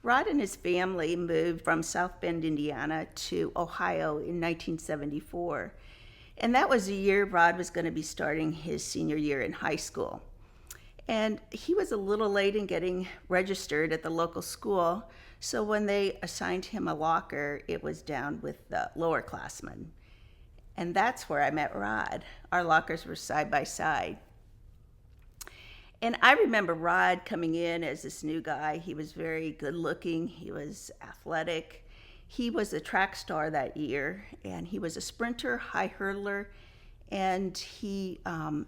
Rod and his family moved from South Bend, Indiana to Ohio in 1974. And that was the year Rod was going to be starting his senior year in high school. And he was a little late in getting registered at the local school, so when they assigned him a locker, it was down with the lower classmen. And that's where I met Rod. Our lockers were side by side. And I remember Rod coming in as this new guy. He was very good looking, he was athletic. He was a track star that year, and he was a sprinter, high hurdler, and he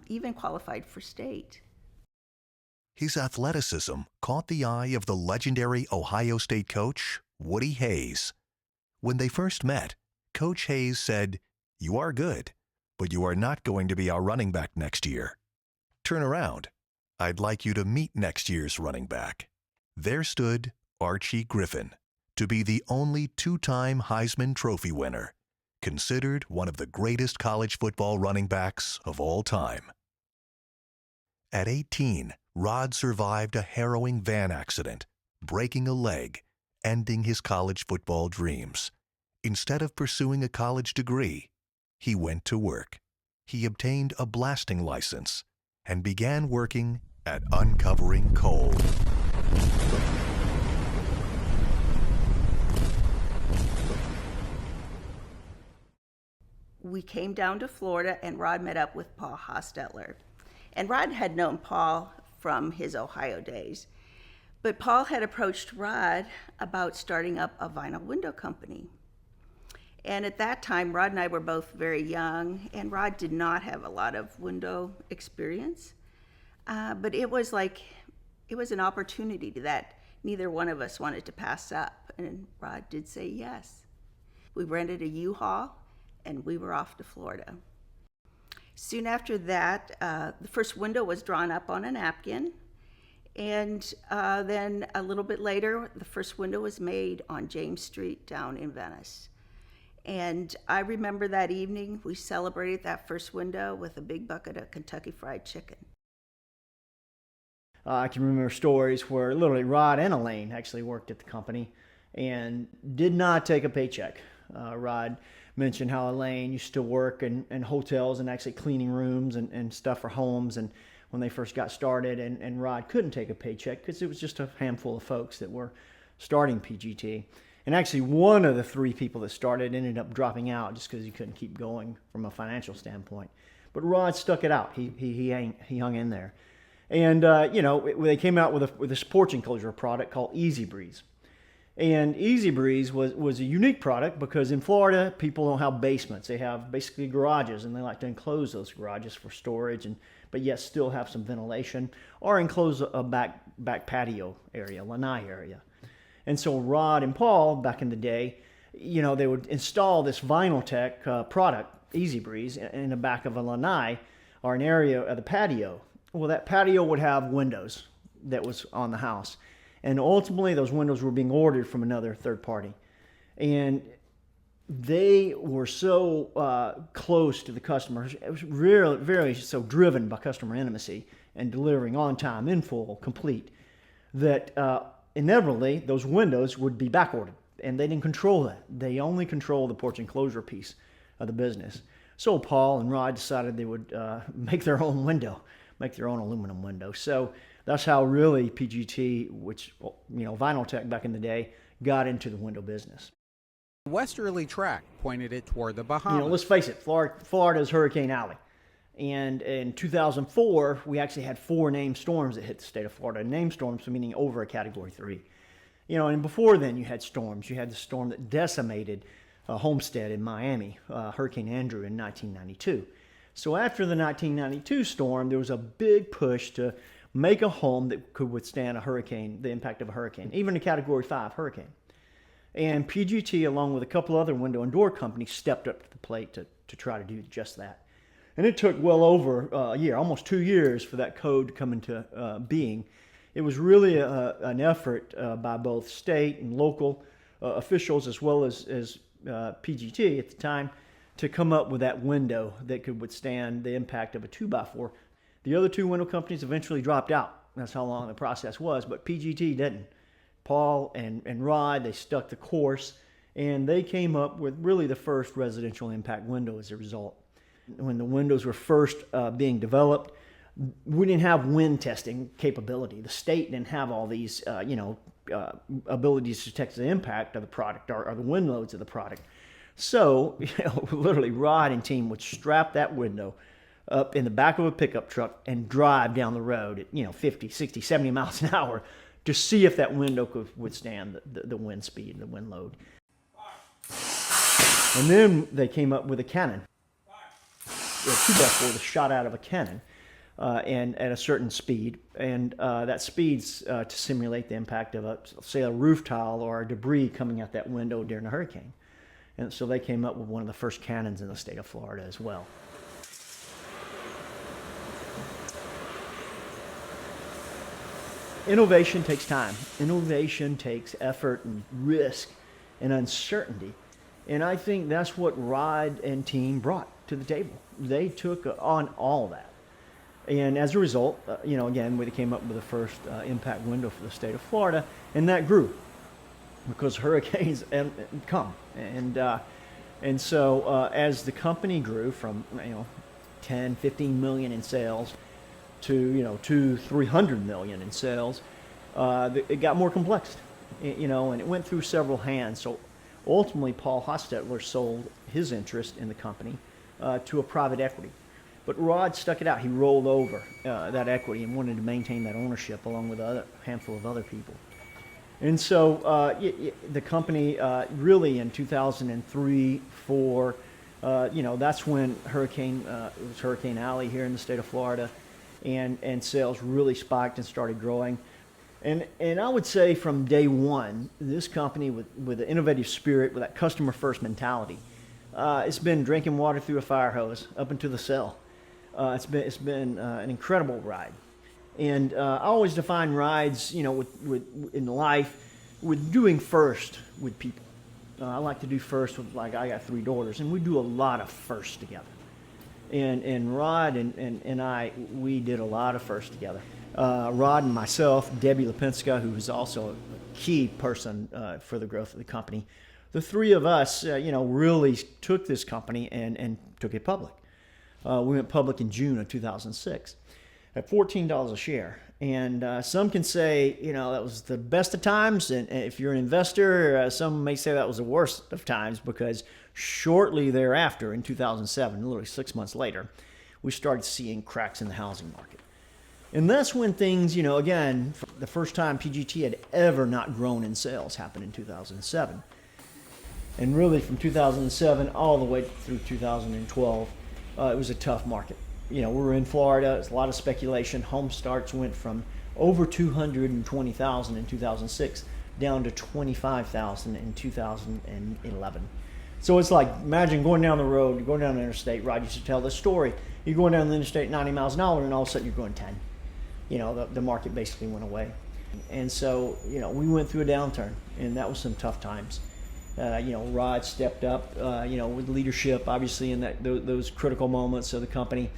even qualified for state. His athleticism caught the eye of the legendary Ohio State coach, Woody Hayes. When they first met, Coach Hayes said, "You are good, but you are not going to be our running back next year. Turn around. I'd like you to meet next year's running back." There stood Archie Griffin, to be the only two-time Heisman Trophy winner, considered one of the greatest college football running backs of all time. At 18, Rod survived a harrowing van accident, breaking a leg, ending his college football dreams. Instead of pursuing a college degree, he went to work. He obtained a blasting license and began working at uncovering coal. We came down to Florida, and Rod met up with Paul Hostetler. And Rod had known Paul from his Ohio days. But Paul had approached Rod about starting up a vinyl window company. And at that time, Rod and I were both very young, and Rod did not have a lot of window experience. But it was an opportunity that neither one of us wanted to pass up, and Rod did say yes. We rented a U-Haul, and we were off to Florida. Soon after that, the first window was drawn up on a napkin, and then a little bit later, the first window was made on James Street down in Venice. And I remember that evening, we celebrated that first window with a big bucket of Kentucky Fried Chicken. I can remember stories where literally Rod and Elaine actually worked at the company and did not take a paycheck. Rod mentioned how Elaine used to work in hotels and actually cleaning rooms and stuff for homes, and when they first got started, and Rod couldn't take a paycheck because it was just a handful of folks that were starting PGT. And actually one of the three people that started ended up dropping out just because he couldn't keep going from a financial standpoint. But Rod stuck it out. He hung in there. And they came out with a porch enclosure product called Easy Breeze. And Easy Breeze was a unique product because in Florida, people don't have basements. They have basically garages, and they like to enclose those garages for storage, but yet still have some ventilation, or enclose a back patio area, lanai area. And so Rod and Paul, back in the day, they would install this Vinyltech product, Easy Breeze, in the back of a lanai or an area of the patio. Well, that patio would have windows that was on the house. And ultimately, those windows were being ordered from another third party. And they were so close to the customers. It was really, very so driven by customer intimacy and delivering on time, in full, complete, that inevitably those windows would be back ordered. And they didn't control that. They only controlled the porch enclosure piece of the business. So Paul and Rod decided they would make their own window, make their own aluminum window. So that's how really PGT, which, Vinyltech back in the day, got into the window business. The westerly track pointed it toward the Bahamas. Let's face it, Florida's Hurricane Alley. And in 2004, we actually had 4 named storms that hit the state of Florida. Named storms meaning over a Category 3. And before then you had storms. You had the storm that decimated Homestead in Miami, Hurricane Andrew in 1992. So after the 1992 storm, there was a big push to make a home that could withstand a hurricane, the impact of a hurricane, even a Category 5 hurricane. And PGT, along with a couple other window and door companies, stepped up to the plate to try to do just that. And it took well over a year, almost 2 years, for that code to come into being. It was really an effort by both state and local officials, as well as PGT at the time, to come up with that window that could withstand the impact of a 2x4. The other 2 window companies eventually dropped out. That's how long the process was, but PGT didn't. Paul and Rod, they stuck the course, and they came up with really the first residential impact window as a result. When the windows were first being developed, we didn't have wind testing capability. The state didn't have all these, abilities to detect the impact of the product or the wind loads of the product. So, literally, Rod and team would strap that window up in the back of a pickup truck and drive down the road at 50, 60, 70 miles an hour to see if that window could withstand the wind speed, the wind load. And then they came up with a cannon. A 2x4 was shot out of a cannon and at a certain speed, and that speed's to simulate the impact of a roof tile or a debris coming out that window during a hurricane. And so they came up with one of the first cannons in the state of Florida as well. Innovation takes time. Innovation takes effort and risk and uncertainty. And I think that's what Rod and team brought to the table. They took on all that. And as a result, again, we came up with the first impact window for the state of Florida, and that grew because hurricanes come. And so as the company grew from 10, 15 million in sales to 200-300 million in sales, it got more complex, and it went through several hands. So ultimately, Paul Hostetler sold his interest in the company to a private equity. But Rod stuck it out. He rolled over that equity and wanted to maintain that ownership along with a handful of other people. And so the company really in 2003, 4, that's when it was Hurricane Alley here in the state of Florida, and sales really spiked and started growing. And I would say from day one, this company with an innovative spirit, with that customer first mentality, it's been drinking water through a fire hose up into the cell. It's been an incredible ride. And I always define rides, in life, with doing first with people. I like to do first with, I got 3 daughters, and we do a lot of first together. And Rod and I, we did a lot of first together. Rod and myself, Debbie Lipinska, who was also a key person for the growth of the company, the 3 of us, really took this company and took it public. We went public in June of 2006 at $14 a share. And some can say, that was the best of times. And if you're an investor, some may say that was the worst of times, because shortly thereafter, in 2007, literally 6 months later, we started seeing cracks in the housing market. And that's when things, again, the first time PGT had ever not grown in sales happened in 2007. And really from 2007 all the way through 2012, it was a tough market. We were in Florida. It's a lot of speculation. Home starts went from over 220,000 in 2006 down to 25,000 in 2011. So it's like, imagine going down the road, going down the interstate. Rod used to tell this story. You're going down the interstate 90 miles an hour, and all of a sudden you're going 10. The market basically went away. And so, we went through a downturn, and that was some tough times. Rod stepped up, with leadership, obviously, in those critical moments of the company.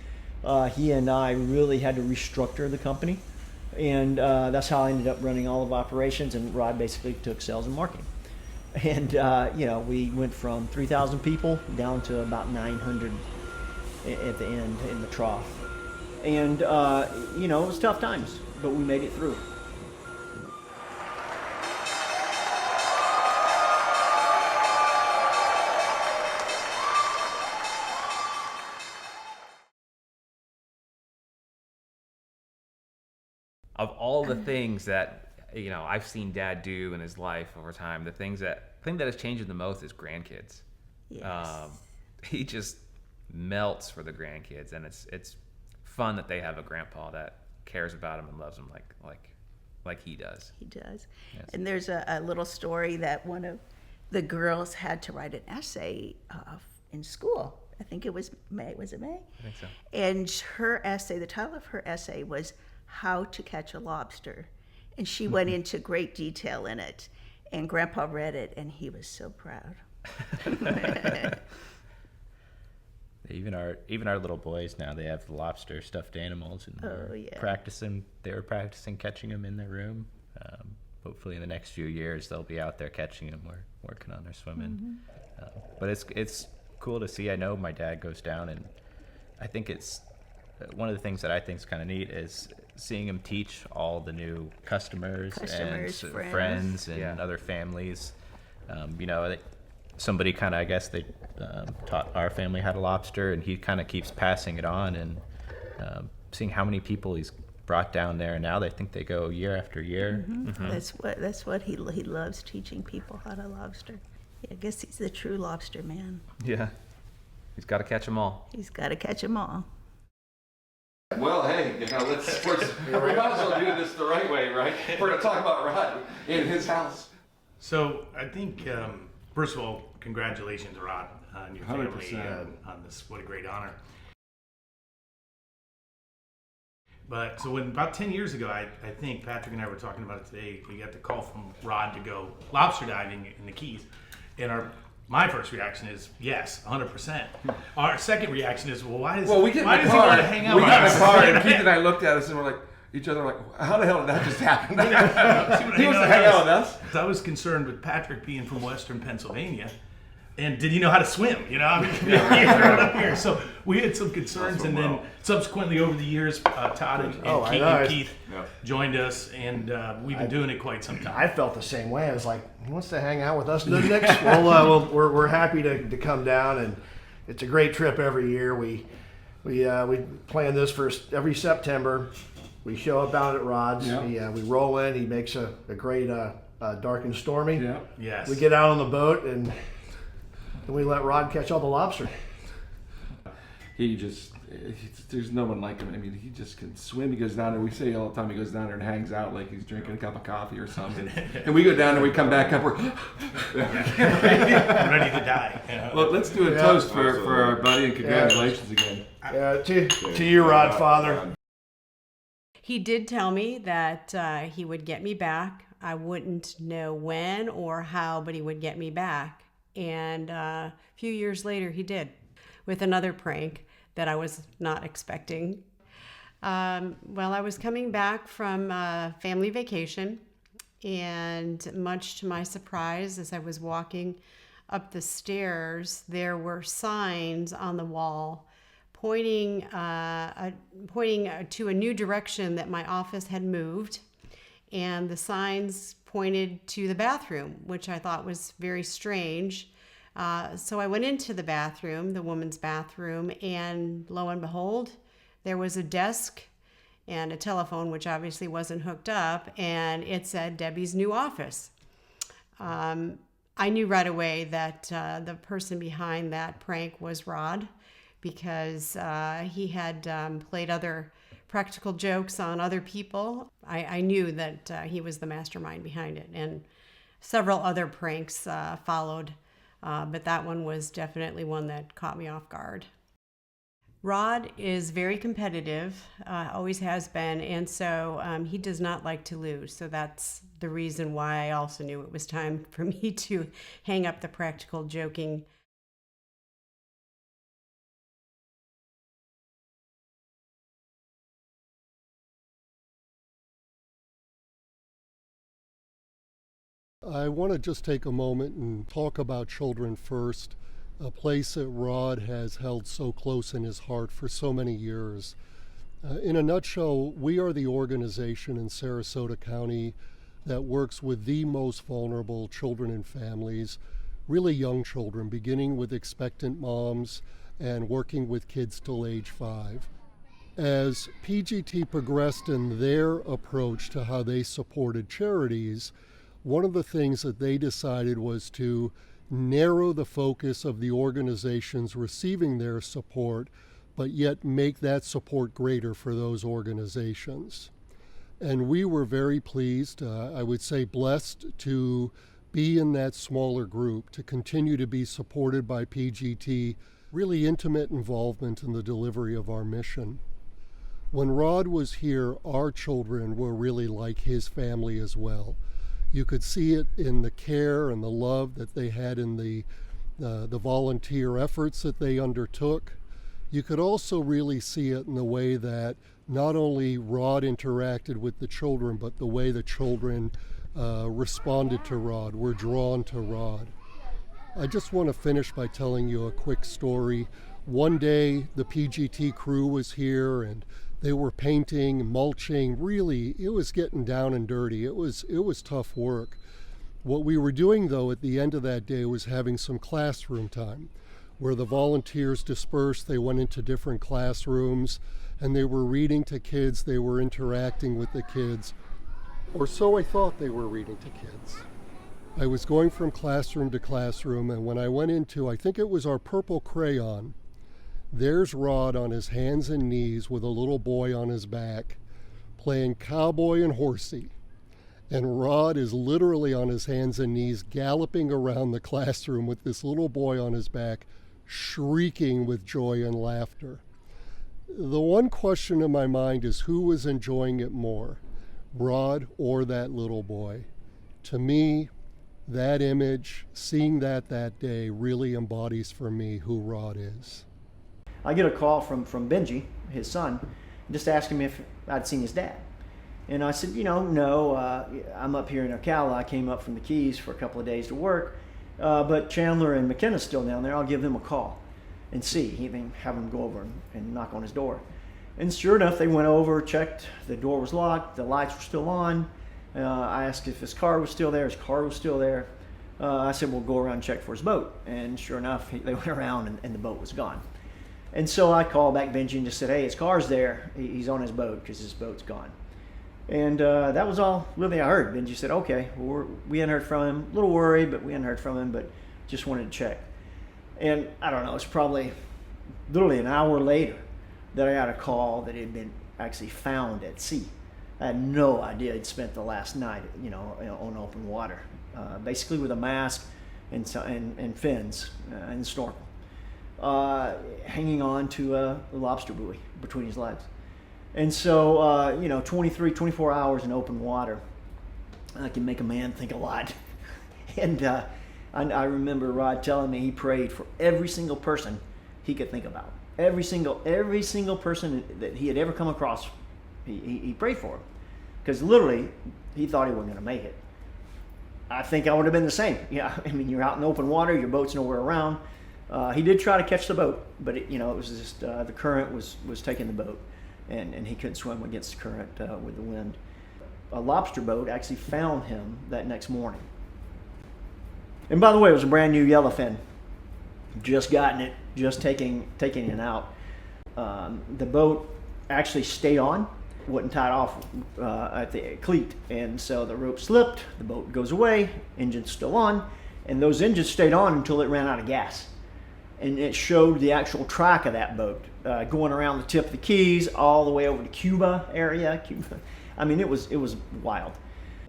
He and I really had to restructure the company, and that's how I ended up running all of operations, and Rod basically took sales and marketing. And, we went from 3,000 people down to about 900 at the end, in the trough. And, it was tough times, but we made it through. Of all the things that I've seen Dad do in his life over time, the thing that has changed him the most is grandkids. Yes. He just melts for the grandkids, and it's fun that they have a grandpa that cares about him and loves him like he does. He does. Yes. And there's a little story that one of the girls had to write an essay in school. I think it was May. Was it May? I think so. And her essay, the title of her essay was How to Catch a Lobster. And she went into great detail in it. And Grandpa read it, and he was so proud. Even our little boys now, they have lobster stuffed animals, and Oh, yeah. They were practicing catching them in their room, hopefully in the next few years they'll be out there catching them or working on their swimming. But it's cool to see. I know my dad goes down, and I think it's one of the things that I think is kind of neat is seeing him teach all the new customers and friends and Yeah. other families. Somebody kind of, I guess they taught our family how to lobster, and he kind of keeps passing it on, and seeing how many people he's brought down there, and now they think they go year after year. That's what he loves, teaching people how to lobster. Yeah, I guess he's the true lobster man. Yeah. He's got to catch them all. He's got to catch them all. Well, hey, we might as well do this the right way, right? We're going to talk about Rod in his house. So I think, first of all, congratulations, Rod, and your family 100%. On this. What a great honor. But so about 10 years ago, I think Patrick and I were talking about it today. We got the call from Rod to go lobster diving in the Keys, and my first reaction is yes, 100%. Our second reaction is, well, why does he want to hang out We with got in us? the car, and Keith and I looked at us and we're like, each other like, how the hell did that just happen? He wants to hang out with us. I was concerned with Patrick being from Western Pennsylvania, and did he know how to swim? I mean, he threw it up here. So we had some concerns, and then subsequently over the years, Todd and Keith joined us, and we've been doing it quite some time. I felt the same way. I was like, he wants to hang out with us, doesn't Nick? Well, we're happy to come down, and it's a great trip every year. We plan this for every September. We show up out at Rod's. Yeah. We roll in. He makes a great dark and stormy. Yeah. Yes. We get out on the boat, and we let Rod catch all the lobster. There's no one like him. I mean, he just can swim. He goes down there. We say all the time, he goes down there and hangs out like he's drinking a cup of coffee or something. And we go down there, we come back up, we're ready to die. Well, let's do a toast for our buddy, and congratulations again. To you, Rod, Father. He did tell me that he would get me back. I wouldn't know when or how, but he would get me back. And a few years later, he did, with another prank that I was not expecting. I was coming back from family vacation, and much to my surprise, as I was walking up the stairs, there were signs on the wall pointing to a new direction that my office had moved, and the signs pointed to the bathroom, which I thought was very strange. So I went into the bathroom, the woman's bathroom, and lo and behold, there was a desk and a telephone, which obviously wasn't hooked up, and it said Debbie's new office. I knew right away that the person behind that prank was Rod, because he had played other practical jokes on other people. I knew that he was the mastermind behind it, and several other pranks followed, but that one was definitely one that caught me off guard. Rod is very competitive, always has been, and so he does not like to lose. So that's the reason why I also knew it was time for me to hang up the practical joking. I want to just take a moment and talk about Children First, a place that Rod has held so close in his heart for so many years. In a nutshell, we are the organization in Sarasota County that works with the most vulnerable children and families, really young children, beginning with expectant moms and working with kids till age 5. As PGT progressed in their approach to how they supported charities, one of the things that they decided was to narrow the focus of the organizations receiving their support, but yet make that support greater for those organizations. And we were very pleased, I would say blessed, to be in that smaller group, to continue to be supported by PGT, really intimate involvement in the delivery of our mission. When Rod was here, our children were really like his family as well. You could see it in the care and the love that they had in the volunteer efforts that they undertook. You could also really see it in the way that not only Rod interacted with the children, but the way the children responded to Rod, were drawn to Rod. I just want to finish by telling you a quick story. One day the PGT crew was here and they were painting, mulching. Really, it was getting down and dirty. It was tough work. What we were doing though at the end of that day was having some classroom time where the volunteers dispersed. They went into different classrooms and they were reading to kids. They were interacting with the kids, or so I thought they were reading to kids. I was going from classroom to classroom, and when I went into, I think it was our purple crayon, there's Rod on his hands and knees with a little boy on his back, playing cowboy and horsey. And Rod is literally on his hands and knees, galloping around the classroom with this little boy on his back, shrieking with joy and laughter. The one question in my mind is who was enjoying it more, Rod or that little boy? To me, that image, seeing that day, really embodies for me who Rod is. I get a call from Benji, his son, just asking me if I'd seen his dad. And I said, no, I'm up here in Ocala. I came up from the Keys for a couple of days to work, but Chandler and McKenna's still down there. I'll give them a call and see, even have them go over and knock on his door. And sure enough, they went over, checked, the door was locked, the lights were still on. I asked if his car was still there. His car was still there. I said, we'll go around and check for his boat. And sure enough, they went around and the boat was gone. And so I called back Benji and just said, hey, his car's there. He's on his boat because his boat's gone. And that was all really I heard. Benji said, okay, well, we hadn't heard from him. A little worried, but we hadn't heard from him, but just wanted to check. And I don't know, it's probably literally an hour later that I got a call that it had been actually found at sea. I had no idea he'd spent the last night, on open water, basically with a mask and fins and snorkel, hanging on to a lobster buoy between his legs. And so, 24 hours in open water, can make a man think a lot. And I remember Rod telling me he prayed for every single person he could think about. Every single person that he had ever come across, he prayed for him. Because literally, he thought he wasn't going to make it. I think I would have been the same. Yeah, I mean, you're out in open water, your boat's nowhere around. He did try to catch the boat, but it was just the current was taking the boat, and he couldn't swim against the current with the wind. A lobster boat actually found him that next morning. And by the way, it was a brand new yellowfin. Just gotten it, just taking it out. The boat actually stayed on, wasn't tied off at the cleat, and so the rope slipped, the boat goes away, engine's still on, and those engines stayed on until it ran out of gas. And it showed the actual track of that boat going around the tip of the Keys all the way over to Cuba area. I mean, it was wild.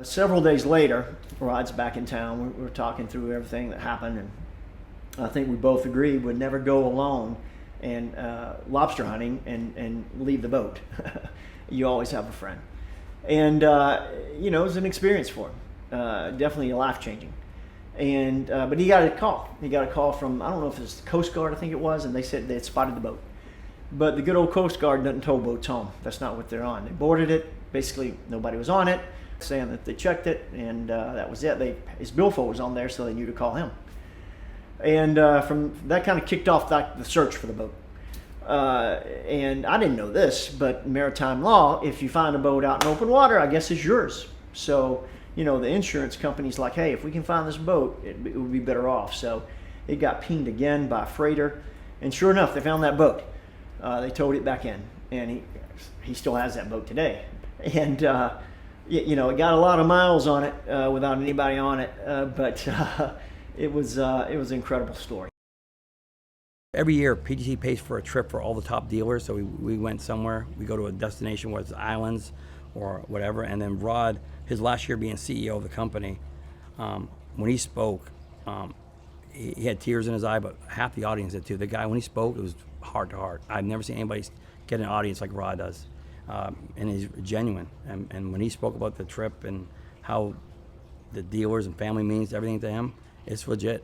Several days later, Rod's back in town. We were talking through everything that happened, and I think we both agreed we'd never go alone and lobster hunting and leave the boat. You always have a friend. And, it was an experience for him. Definitely life-changing. And but he got a call. He got a call from, I don't know if it was the Coast Guard, I think it was, and they said they had spotted the boat. But the good old Coast Guard doesn't tow boats home. That's not what they're on. They boarded it. Basically, nobody was on it, saying that they checked it, and that was it. His billfold was on there, so they knew to call him. And from that kind of kicked off the search for the boat. And I didn't know this, but maritime law, if you find a boat out in open water, I guess it's yours. So, the insurance company's like, hey, if we can find this boat, it would be better off. So it got pinged again by a freighter. And sure enough, they found that boat. They towed it back in. And he still has that boat today. And, it got a lot of miles on it without anybody on it. But it was an incredible story. Every year, PGT pays for a trip for all the top dealers. So we went somewhere. We go to a destination, whether it's islands or whatever. And then Rod, his last year being CEO of the company, when he spoke, he had tears in his eye, but half the audience did too. The guy, when he spoke, it was heart to heart. I've never seen anybody get an audience like Rod does. And he's genuine. And when he spoke about the trip and how the dealers and family means everything to him, it's legit.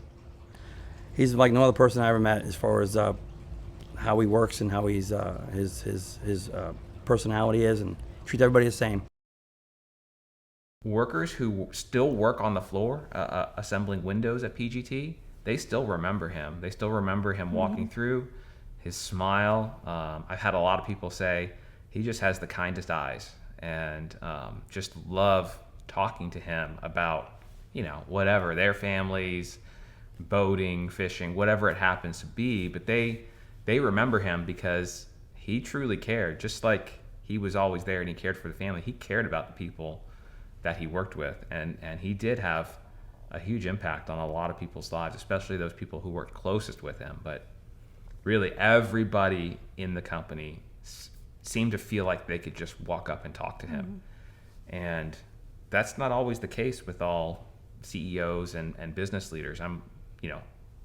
He's like no other person I ever met as far as how he works and how he's his personality is, and treats everybody the same. workers who still work on the floor assembling windows at PGT, they still remember him. They still remember him walking through, his smile. I've had a lot of people say he just has the kindest eyes, and just love talking to him about, whatever, their families, boating, fishing, whatever it happens to be. But they remember him because he truly cared. Just like he was always there and he cared for the family, he cared about the people that he worked with, and he did have a huge impact on a lot of people's lives, especially those people who worked closest with him. But really everybody in the company seemed to feel like they could just walk up and talk to him. And that's not always the case with all CEOs and business leaders.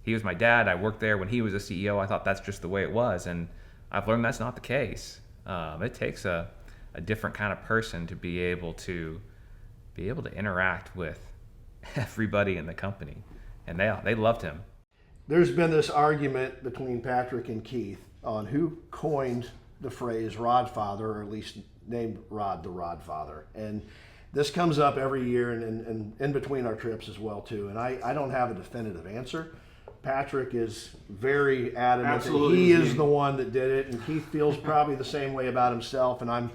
He was my dad. I worked there when he was a CEO. I thought that's just the way it was, and I've learned that's not the case. It takes a different kind of person to be able to interact with everybody in the company, and they loved him. There's been this argument between Patrick and Keith on who coined the phrase Rodfather, or at least named Rod the Rodfather. And this comes up every year and in between our trips as well too. And I don't have a definitive answer. Patrick is very adamant that he is the one that did it, and Keith feels probably the same way about himself. And I'm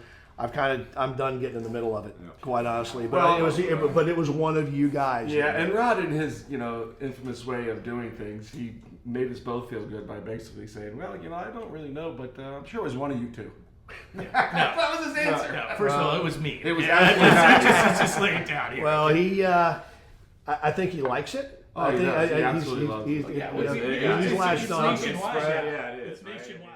done getting in the middle of it, quite honestly. But it was one of you guys. Yeah, and Rod, in his infamous way of doing things, he made us both feel good by basically saying, "Well, I don't really know, but I'm sure it was one of you two." No, that was his answer. No, first of all, it was me. It was just lay it down here. Well, I think he likes it. Oh, he absolutely loves it. He's latched on. It's nationwide.